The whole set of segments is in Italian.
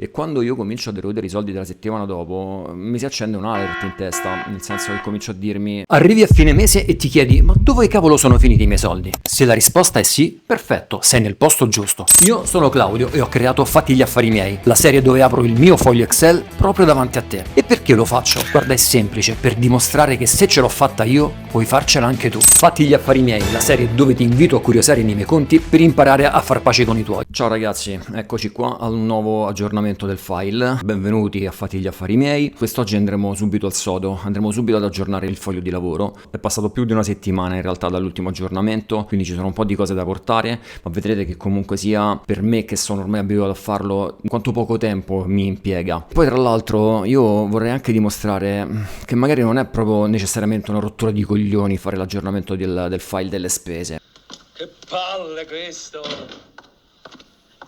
E quando io comincio a derodere i soldi della settimana dopo, mi si accende un alert in testa, nel senso che comincio a dirmi: arrivi a fine mese e ti chiedi, ma dove cavolo sono finiti i miei soldi? Se la risposta è sì, perfetto, sei nel posto giusto. Io sono Claudio e ho creato Fatti gli affari miei, la serie dove apro il mio foglio Excel proprio davanti a te. E perché lo faccio? Guarda, è semplice, per dimostrare che se ce l'ho fatta io, puoi farcela anche tu. Fatti gli affari miei, la serie dove ti invito a curiosare nei miei conti per imparare a far pace con i tuoi. Ciao ragazzi, eccoci qua al nuovo aggiornamento del file. Benvenuti a Fatti gli affari miei. Quest'oggi andremo subito al sodo, andremo subito ad aggiornare il foglio di lavoro. È passato più di una settimana in realtà dall'ultimo aggiornamento, quindi ci sono un po' di cose da portare, ma vedrete che comunque sia, per me che sono ormai abituato a farlo, quanto poco tempo mi impiega. Poi tra l'altro io vorrei anche dimostrare che magari non è proprio necessariamente una rottura di coglioni fare l'aggiornamento del file delle spese. Che palle questo!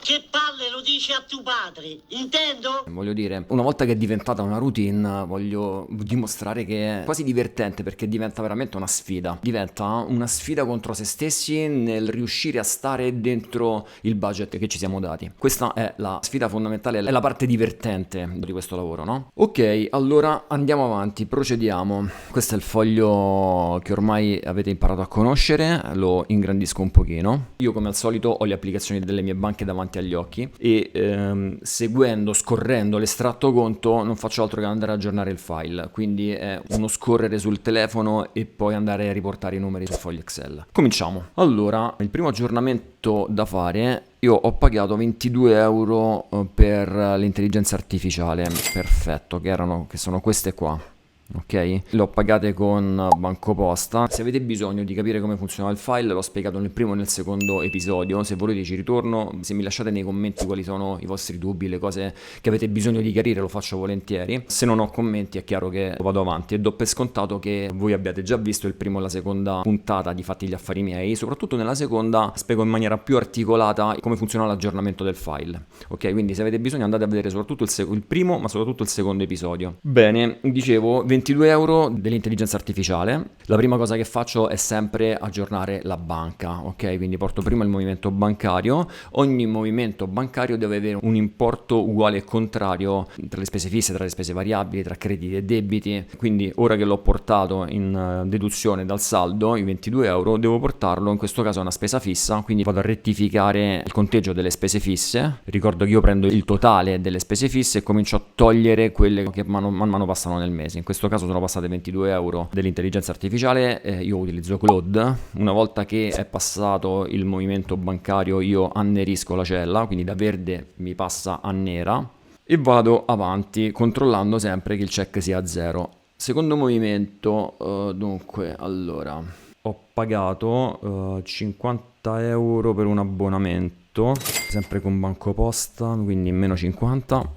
Che palle, lo dici a tuo padre, intendo? Voglio dire, una volta che è diventata una routine, voglio dimostrare che è quasi divertente, perché diventa veramente una sfida. Diventa una sfida contro se stessi nel riuscire a stare dentro il budget che ci siamo dati. Questa è la sfida fondamentale, è la parte divertente di questo lavoro, no? Ok, allora andiamo avanti, procediamo. Questo è il foglio che ormai avete imparato a conoscere, lo ingrandisco un pochino. Io come al solito ho le applicazioni delle mie banche davanti agli occhi e seguendo, scorrendo l'estratto conto non faccio altro che andare ad aggiornare il file, quindi è uno scorrere sul telefono e poi andare a riportare i numeri sul foglio Excel. Cominciamo. Allora, il primo aggiornamento da fare: io ho pagato 22 euro per l'intelligenza artificiale, perfetto, che sono queste qua. Ok, le ho pagate con BancoPosta. Se avete bisogno di capire come funziona il file, l'ho spiegato nel primo e nel secondo episodio. Se volete ci ritorno, se mi lasciate nei commenti quali sono i vostri dubbi, le cose che avete bisogno di chiarire, lo faccio volentieri. Se non ho commenti è chiaro che vado avanti, e do per scontato che voi abbiate già visto il primo e la seconda puntata di Fatti gli affari miei. Soprattutto nella seconda spiego in maniera più articolata come funziona l'aggiornamento del file. Ok, quindi se avete bisogno andate a vedere soprattutto il primo, ma soprattutto il secondo episodio. Bene, dicevo, 22 euro dell'intelligenza artificiale. La prima cosa che faccio è sempre aggiornare la banca, ok? Quindi porto prima il movimento bancario. Ogni movimento bancario deve avere un importo uguale e contrario tra le spese fisse, tra le spese variabili, tra crediti e debiti. Quindi ora che l'ho portato in deduzione dal saldo, i 22 euro, devo portarlo in questo caso a una spesa fissa, quindi vado a rettificare il conteggio delle spese fisse. Ricordo che io prendo il totale delle spese fisse e comincio a togliere quelle che man mano passano nel mese. In questo caso sono passate 22 euro dell'intelligenza artificiale. Io utilizzo Claude. Una volta che è passato il movimento bancario io annerisco la cella, quindi da verde mi passa a nera e vado avanti controllando sempre che il check sia a zero. Secondo movimento, dunque, allora ho pagato 50 euro per un abbonamento, sempre con BancoPosta, quindi meno 50,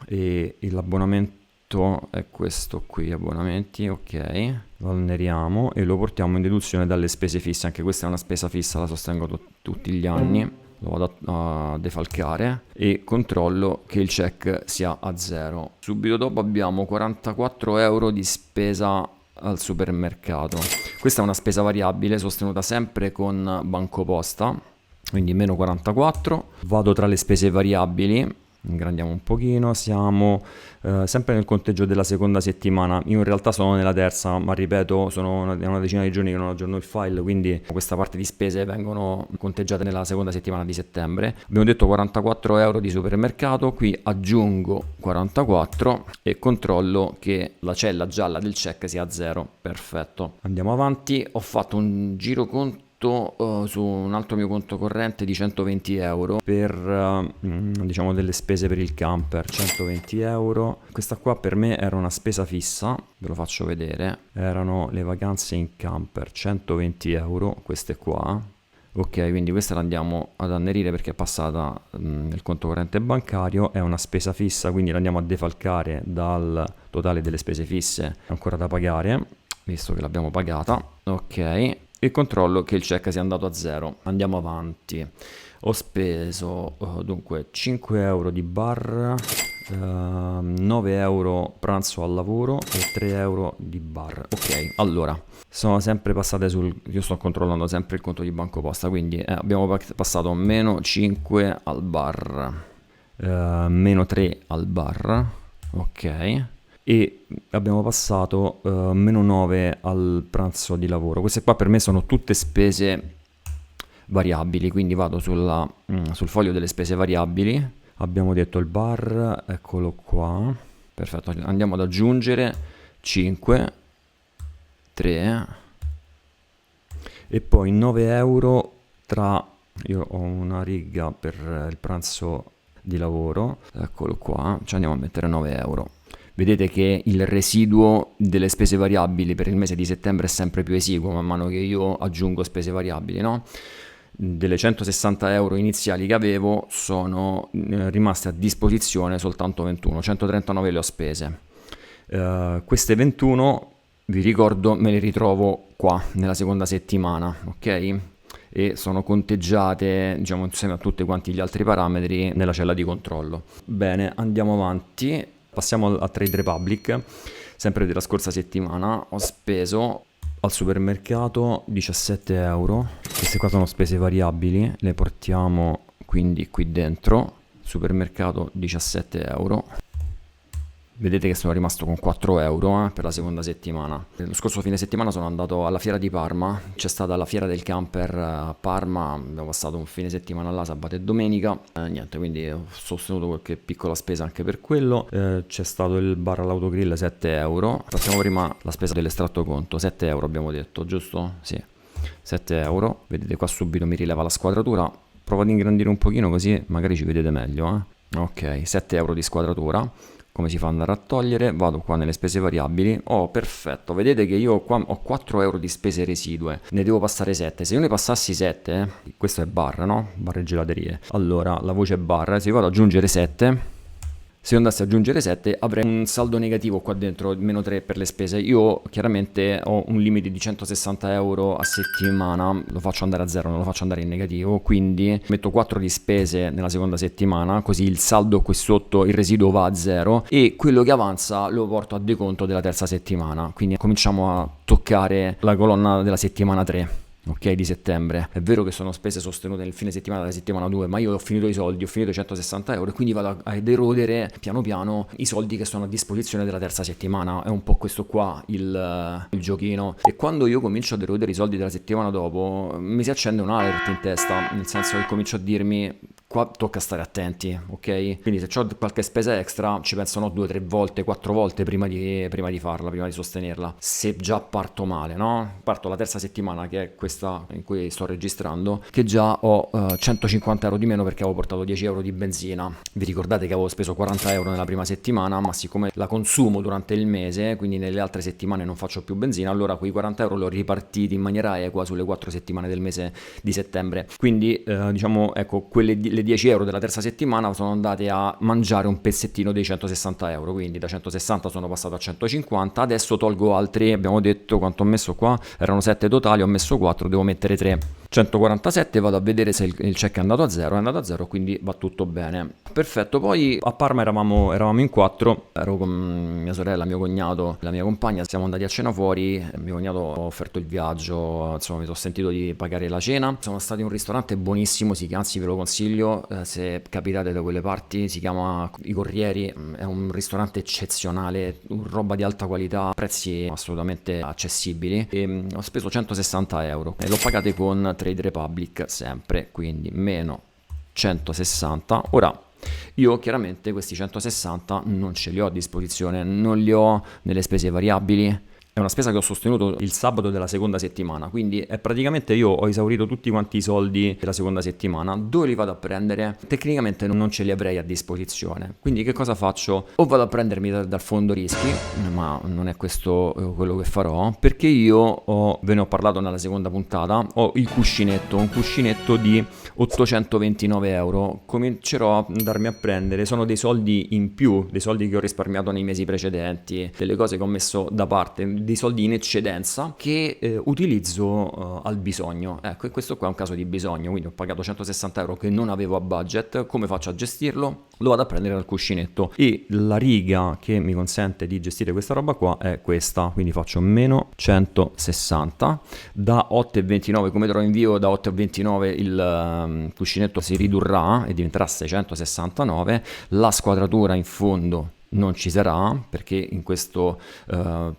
e l'abbonamento è questo qui, abbonamenti, ok, lo anneriamo e lo portiamo in deduzione dalle spese fisse. Anche questa è una spesa fissa, la sostengo tutti gli anni. Lo vado a defalcare e controllo che il check sia a zero. Subito dopo abbiamo 44 euro di spesa al supermercato. Questa è una spesa variabile sostenuta sempre con BancoPosta, quindi meno 44. Vado tra le spese variabili, ingrandiamo un pochino, siamo sempre nel conteggio della seconda settimana. Io in realtà sono nella terza, ma ripeto, sono una decina di giorni che non aggiorno il file, quindi questa parte di spese vengono conteggiate nella seconda settimana di settembre. Abbiamo detto 44 euro di supermercato, qui aggiungo 44 e controllo che la cella gialla del check sia a zero. Perfetto, andiamo avanti. Ho fatto un giroconto su un altro mio conto corrente di 120 euro per diciamo delle spese per il camper. 120 euro, questa qua per me era una spesa fissa, ve lo faccio vedere, erano le vacanze in camper. 120 euro queste qua. Ok, quindi questa la andiamo ad annerire perché è passata nel conto corrente bancario, è una spesa fissa, quindi la andiamo a defalcare dal totale delle spese fisse ancora da pagare, visto che l'abbiamo pagata. Ok, e controllo che il check sia andato a zero. Andiamo avanti. Ho speso dunque 5 euro di bar, 9 euro pranzo al lavoro e 3 euro di bar. Ok, allora sono sempre passate io sto controllando sempre il conto di BancoPosta, quindi abbiamo passato meno 5 al bar, meno 3 al bar, ok, e abbiamo passato meno 9 al pranzo di lavoro. Queste qua per me sono tutte spese variabili, quindi vado sul foglio delle spese variabili. Abbiamo detto il bar, eccolo qua, perfetto, andiamo ad aggiungere 5, 3 e poi 9 euro tra, io ho una riga per il pranzo di lavoro, eccolo qua, ci andiamo a mettere 9 euro. Vedete che il residuo delle spese variabili per il mese di settembre è sempre più esiguo man mano che io aggiungo spese variabili, no? Delle 160 euro iniziali che avevo sono rimaste a disposizione soltanto 21, 139 le ho spese. Queste 21, vi ricordo, me le ritrovo qua nella seconda settimana, ok? E sono conteggiate, diciamo, insieme a tutti quanti gli altri parametri nella cella di controllo. Bene, andiamo avanti, passiamo a Trade Republic. Sempre della scorsa settimana ho speso al supermercato 17 euro. Queste qua sono spese variabili, le portiamo quindi qui dentro. Supermercato 17 euro. Vedete che sono rimasto con 4 euro per la seconda settimana. Lo scorso fine settimana sono andato alla fiera di Parma, c'è stata la fiera del camper a Parma, abbiamo passato un fine settimana là, sabato e domenica, niente, quindi ho sostenuto qualche piccola spesa anche per quello. C'è stato il bar all'autogrill 7 euro, facciamo prima la spesa dell'estratto conto, 7 euro abbiamo detto, giusto? Sì, 7 euro, vedete qua subito mi rileva la squadratura, provo ad ingrandire un pochino così magari ci vedete meglio. Ok, 7 euro di squadratura. Come si fa ad andare a togliere? Vado qua nelle spese variabili. Oh, perfetto. Vedete che io qua ho 4 euro di spese residue. Ne devo passare 7. Se io ne passassi 7, questo è bar, no? Bar e gelaterie. Allora, la voce bar, se io vado ad aggiungere 7, se io andassi ad aggiungere 7 avrei un saldo negativo qua dentro, meno 3 per le spese. Io chiaramente ho un limite di 160 euro a settimana, lo faccio andare a zero, non lo faccio andare in negativo, quindi metto 4 di spese nella seconda settimana, così il saldo qui sotto, il residuo va a zero e quello che avanza lo porto a deconto della terza settimana. Quindi cominciamo a toccare la colonna della settimana 3. Ok, di settembre. È vero che sono spese sostenute nel fine settimana della settimana 2, ma io ho finito i soldi, ho finito i 160 euro e quindi vado ad erodere piano piano i soldi che sono a disposizione della terza settimana. È un po' questo qua il giochino. E quando io comincio ad erodere i soldi della settimana dopo, mi si accende un alert in testa, nel senso che comincio a dirmi: qua tocca stare attenti, ok? Quindi se ho qualche spesa extra ci penso 2, 3 volte, 4 volte prima di farla, prima di sostenerla. Se già parto male, no? Parto la terza settimana, che è questa in cui sto registrando, che già ho 150 euro di meno perché avevo portato 10 euro di benzina. Vi ricordate che avevo speso 40 euro nella prima settimana, ma siccome la consumo durante il mese, quindi nelle altre settimane non faccio più benzina, allora quei 40 euro li ho ripartiti in maniera equa sulle 4 settimane del mese di settembre. Quindi diciamo, ecco, le 10 euro della terza settimana sono andate a mangiare un pezzettino dei 160 euro, quindi da 160 sono passato a 150, adesso tolgo altri, abbiamo detto quanto ho messo qua, erano 7 totali, ho messo 4, devo mettere 3, 147, vado a vedere se il check è andato a zero, quindi va tutto bene. Perfetto, poi a Parma eravamo in 4, ero con mia sorella, mio cognato, la mia compagna, siamo andati a cena fuori, mio cognato ha offerto il viaggio, insomma mi sono sentito di pagare la cena, siamo stati in un ristorante buonissimo, anzi ve lo consiglio, se capitate da quelle parti, si chiama I Corrieri, è un ristorante eccezionale, roba di alta qualità, prezzi assolutamente accessibili e ho speso 160 euro e l'ho pagate con Trade Republic sempre, quindi meno 160. Ora io chiaramente questi 160 non ce li ho a disposizione, non li ho nelle spese variabili. È una spesa che ho sostenuto il sabato della seconda settimana, quindi è praticamente io ho esaurito tutti quanti i soldi della seconda settimana. Dove li vado a prendere? Tecnicamente non ce li avrei a disposizione, quindi che cosa faccio? O vado a prendermi dal fondo rischi, ma non è questo quello che farò, perché io ve ne ho parlato nella seconda puntata, ho il cuscinetto, un cuscinetto di 829 euro, comincerò a andarmi a prendere, sono dei soldi in più, dei soldi che ho risparmiato nei mesi precedenti, delle cose che ho messo da parte, dei soldi in eccedenza che utilizzo al bisogno. Ecco, e questo qua è un caso di bisogno, quindi ho pagato 160 euro che non avevo a budget. Come faccio a gestirlo? Lo vado a prendere dal cuscinetto e la riga che mi consente di gestire questa roba qua è questa, quindi faccio meno 160 da 8,29. Come te lo invio da 8,29 il cuscinetto si ridurrà e diventerà 669. La squadratura in fondo non ci sarà perché in questo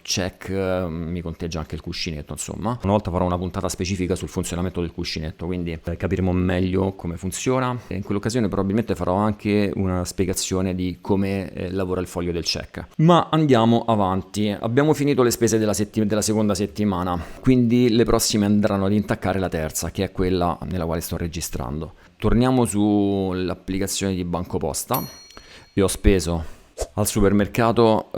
check mi conteggia anche il cuscinetto. Insomma, una volta farò una puntata specifica sul funzionamento del cuscinetto, quindi capiremo meglio come funziona, e in quell'occasione probabilmente farò anche una spiegazione di come lavora il foglio del check. Ma andiamo avanti, abbiamo finito le spese della seconda settimana, quindi le prossime andranno ad intaccare la terza, che è quella nella quale sto registrando. Torniamo sull'applicazione di BancoPosta. Io ho speso al supermercato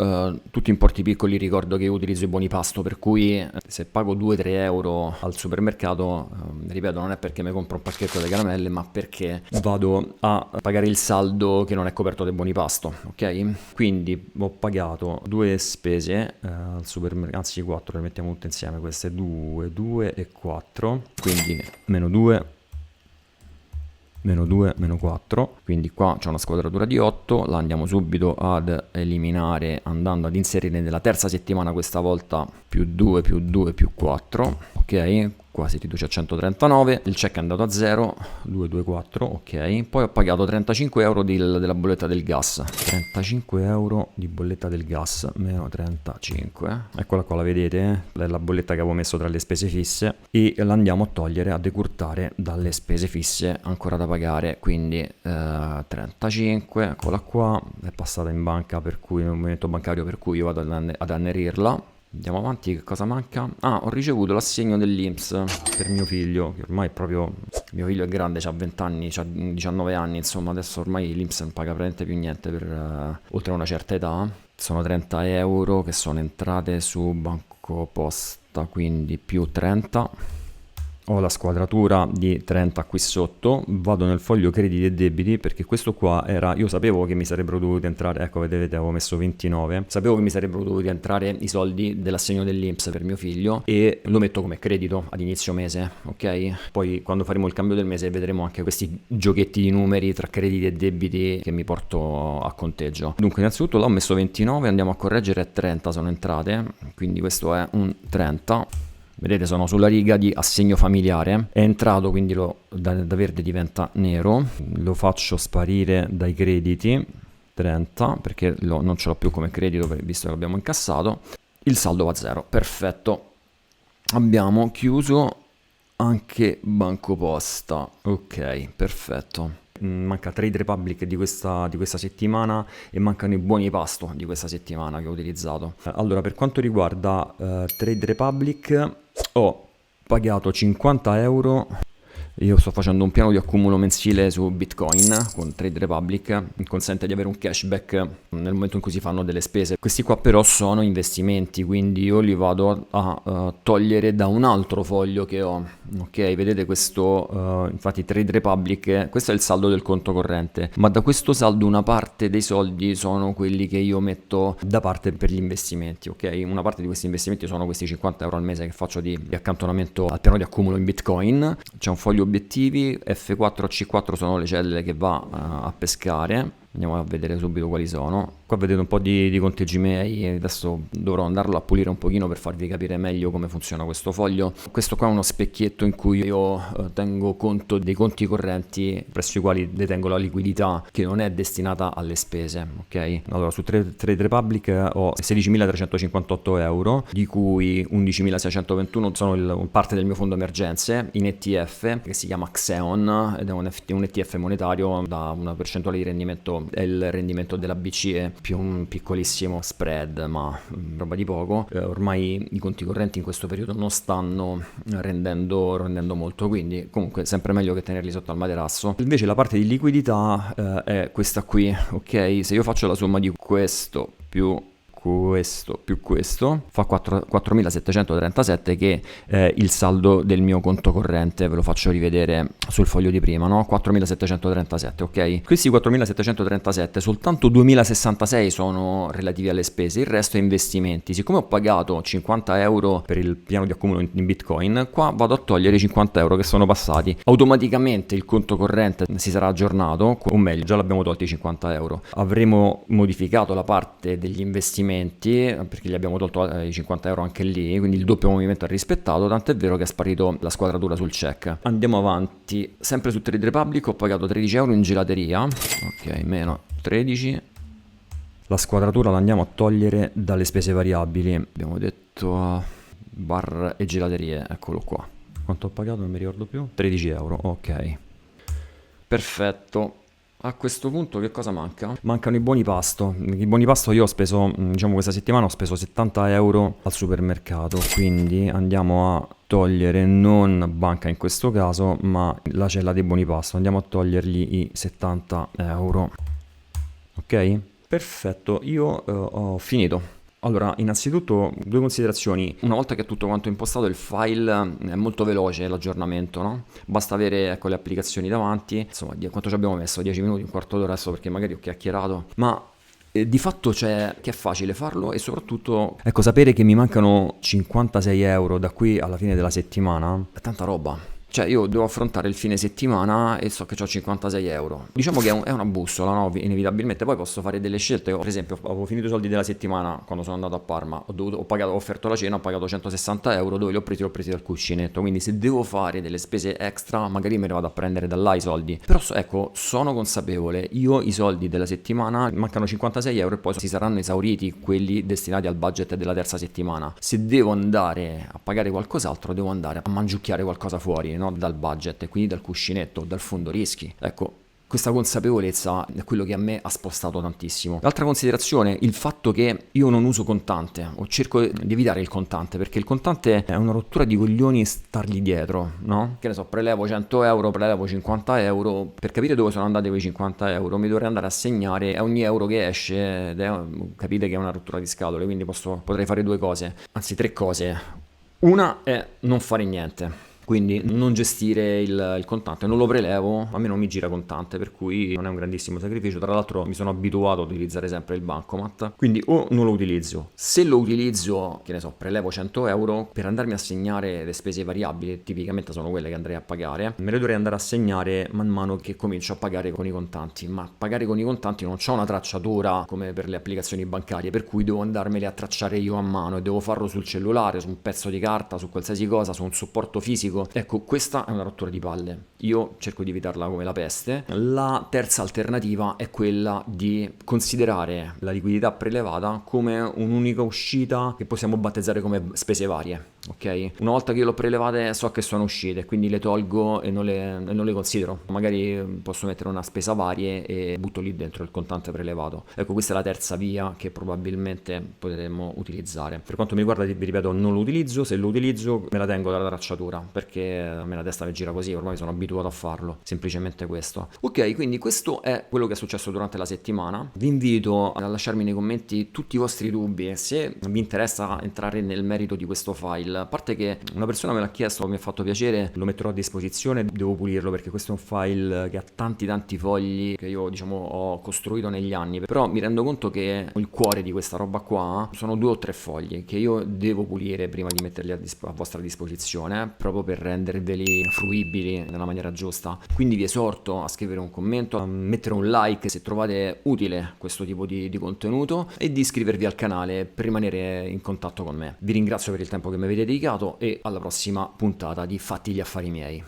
tutti importi piccoli. Ricordo che utilizzo i buoni pasto, per cui se pago 2-3 euro al supermercato, ripeto, non è perché mi compro un pacchetto di caramelle, ma perché vado a pagare il saldo che non è coperto dai buoni pasto, ok? Quindi ho pagato due spese al supermercato, anzi 4, le mettiamo tutte insieme, queste 2 e 4, quindi meno 2, meno 4, quindi qua c'è una squadratura di 8, la andiamo subito ad eliminare andando ad inserire nella terza settimana, questa volta più 2 più 4, ok? Qua si riduce a 139, il check è andato a 0, 224, ok. Poi ho pagato 35 euro della bolletta del gas, 35 euro di bolletta del gas, meno 35, eccola qua, la vedete? È la bolletta che avevo messo tra le spese fisse e la andiamo a togliere, a decurtare dalle spese fisse ancora da pagare, quindi 35, eccola qua, è passata in banca, per cui nel movimento bancario, per cui io vado ad annerirla. Andiamo avanti, che cosa manca? Ah, ho ricevuto l'assegno dell'INPS per mio figlio, che ormai è proprio... Mio figlio è grande, ha 20 anni, ha 19 anni, insomma, adesso ormai l'INPS non paga praticamente più niente per oltre una certa età. Sono 30 euro che sono entrate su BancoPosta, quindi più 30. Ho la squadratura di 30 qui sotto, vado nel foglio crediti e debiti, perché questo qua era, io sapevo che mi sarebbero dovuti entrare, ecco vedete avevo messo 29, sapevo che mi sarebbero dovuti entrare i soldi dell'assegno dell'INPS per mio figlio e lo metto come credito ad inizio mese, ok? Poi quando faremo il cambio del mese vedremo anche questi giochetti di numeri tra crediti e debiti che mi porto a conteggio. Dunque innanzitutto là ho messo 29, andiamo a correggere, 30 sono entrate, quindi questo è un 30. Vedete, sono sulla riga di assegno familiare, è entrato, quindi da verde diventa nero, lo faccio sparire dai crediti, 30, perché non ce l'ho più come credito visto che l'abbiamo incassato, il saldo va a 0, perfetto. Abbiamo chiuso anche BancoPosta, ok, perfetto. Manca Trade Republic di questa settimana e mancano i buoni pasto di questa settimana che ho utilizzato. Allora, per quanto riguarda Trade Republic, ho pagato 50 euro. Io sto facendo un piano di accumulo mensile su Bitcoin con Trade Republic, mi consente di avere un cashback nel momento in cui si fanno delle spese. Questi qua però sono investimenti, quindi io li vado a togliere da un altro foglio che ho. Ok, vedete questo, infatti Trade Republic, questo è il saldo del conto corrente, ma da questo saldo una parte dei soldi sono quelli che io metto da parte per gli investimenti, ok? Una parte di questi investimenti sono questi 50 euro al mese che faccio di accantonamento al piano di accumulo in Bitcoin. C'è un foglio obiettivi, F4 C4 sono le cellule che va a pescare. Andiamo a vedere subito quali sono. Qua vedete un po' di conteggi miei, adesso dovrò andarlo a pulire un pochino per farvi capire meglio come funziona questo foglio. Questo qua è uno specchietto in cui io tengo conto dei conti correnti presso i quali detengo la liquidità che non è destinata alle spese, ok? Allora su Trade Republic ho 16.358 euro, di cui 11.621 sono parte del mio fondo emergenze in ETF che si chiama Xeon ed è un ETF monetario da una percentuale di rendimento, è il rendimento della BCE più un piccolissimo spread, ma roba di poco. Ormai i conti correnti in questo periodo non stanno rendendo molto, quindi comunque sempre meglio che tenerli sotto al materasso. Invece la parte di liquidità è questa qui, ok? Se io faccio la somma di questo più questo più questo fa 4.737, che è il saldo del mio conto corrente. Ve lo faccio rivedere sul foglio di prima, no? 4.737, ok? Questi 4.737, soltanto 2.066 sono relativi alle spese, il resto è investimenti. Siccome ho pagato 50 euro per il piano di accumulo in Bitcoin, qua vado a togliere i 50 euro che sono passati. Automaticamente il conto corrente si sarà aggiornato, o meglio, già l'abbiamo tolti i 50 euro. Avremo modificato la parte degli investimenti, perché gli abbiamo tolto i 50 euro anche lì, quindi il doppio movimento è rispettato, tant'è vero che è sparito la squadratura sul check. Andiamo avanti, sempre su Trade Republic ho pagato 13 euro in gelateria, ok, meno 13. La squadratura la andiamo a togliere dalle spese variabili, abbiamo detto bar e gelaterie, eccolo qua. Quanto ho pagato non mi ricordo più, 13 euro, ok, perfetto. A questo punto che cosa manca? Mancano i buoni pasto. I buoni pasto io ho speso, diciamo questa settimana ho speso 70 euro al supermercato, quindi andiamo a togliere non banca in questo caso, ma la cella dei buoni pasto, andiamo a togliergli i 70 euro. Ok? Perfetto, io ho finito. Allora, innanzitutto due considerazioni. Una volta che è tutto quanto impostato, il file è molto veloce l'aggiornamento, no? Basta avere, ecco, le applicazioni davanti. Insomma, quanto ci abbiamo messo? 10 minuti, un quarto d'ora adesso, perché magari ho chiacchierato. Ma di fatto c'è che è facile farlo, e soprattutto, ecco, sapere che mi mancano 56 euro da qui alla fine della settimana è tanta roba. Cioè io devo affrontare il fine settimana e so che ho 56 euro. Diciamo che è una bussola, no? Inevitabilmente poi posso fare delle scelte. Per esempio, avevo finito i soldi della settimana quando sono andato a Parma, ho offerto la cena, ho pagato 160 euro, dove li ho presi dal cuscinetto. Quindi se devo fare delle spese extra, magari me ne vado a prendere da là i soldi. Però ecco, sono consapevole, io i soldi della settimana, mancano 56 euro e poi si saranno esauriti quelli destinati al budget della terza settimana. Se devo andare a pagare qualcos'altro, devo andare a mangiucchiare qualcosa fuori, no? Dal budget, e quindi dal cuscinetto, dal fondo rischi. Ecco, questa consapevolezza è quello che a me ha spostato tantissimo. L'altra considerazione, il fatto che io non uso contante, o cerco di evitare il contante, perché il contante è una rottura di coglioni stargli dietro, no? Che ne so, prelevo 100 euro, prelevo 50 euro, per capire dove sono andati quei 50 euro mi dovrei andare a segnare a ogni euro che esce, ed capite che è una rottura di scatole, quindi potrei fare due cose, anzi tre cose. Una è non fare niente. Quindi non gestire il contante, non lo prelevo, a me non mi gira contante, per cui non è un grandissimo sacrificio. Tra l'altro mi sono abituato ad utilizzare sempre il bancomat, quindi o non lo utilizzo. Se lo utilizzo, che ne so, prelevo 100 euro, per andarmi a segnare le spese variabili, tipicamente sono quelle che andrei a pagare, me le dovrei andare a segnare man mano che comincio a pagare con i contanti. Ma pagare con i contanti non c'ho una tracciatura come per le applicazioni bancarie, per cui devo andarmele a tracciare io a mano, e devo farlo sul cellulare, su un pezzo di carta, su qualsiasi cosa, su un supporto fisico. Ecco, questa è una rottura di palle. Io cerco di evitarla come la peste. La terza alternativa è quella di considerare la liquidità prelevata come un'unica uscita che possiamo battezzare come spese varie, ok? Una volta che io l'ho prelevate so che sono uscite, quindi le tolgo e non le considero. Magari posso mettere una spesa varie e butto lì dentro il contante prelevato. Ecco, questa è la terza via che probabilmente potremmo utilizzare. Per quanto mi riguarda, vi ripeto, non lo utilizzo. Se lo utilizzo me la tengo dalla tracciatura, perché a me la testa mi gira così, ormai sono abituato a farlo, semplicemente questo. Ok, quindi questo è quello che è successo durante la settimana. Vi invito a lasciarmi nei commenti tutti i vostri dubbi, e se vi interessa entrare nel merito di questo file. A parte che una persona me l'ha chiesto, mi ha fatto piacere, lo metterò a disposizione, devo pulirlo perché questo è un file che ha tanti fogli che io, diciamo, ho costruito negli anni, però mi rendo conto che il cuore di questa roba qua sono 2 o 3 fogli che io devo pulire prima di metterli a vostra disposizione, proprio per renderveli fruibili nella maniera giusta. Quindi vi esorto a scrivere un commento, a mettere un like se trovate utile questo tipo di contenuto, e di iscrivervi al canale per rimanere in contatto con me. Vi ringrazio per il tempo che mi avete dedicato, e alla prossima puntata di Fatti gli affari miei.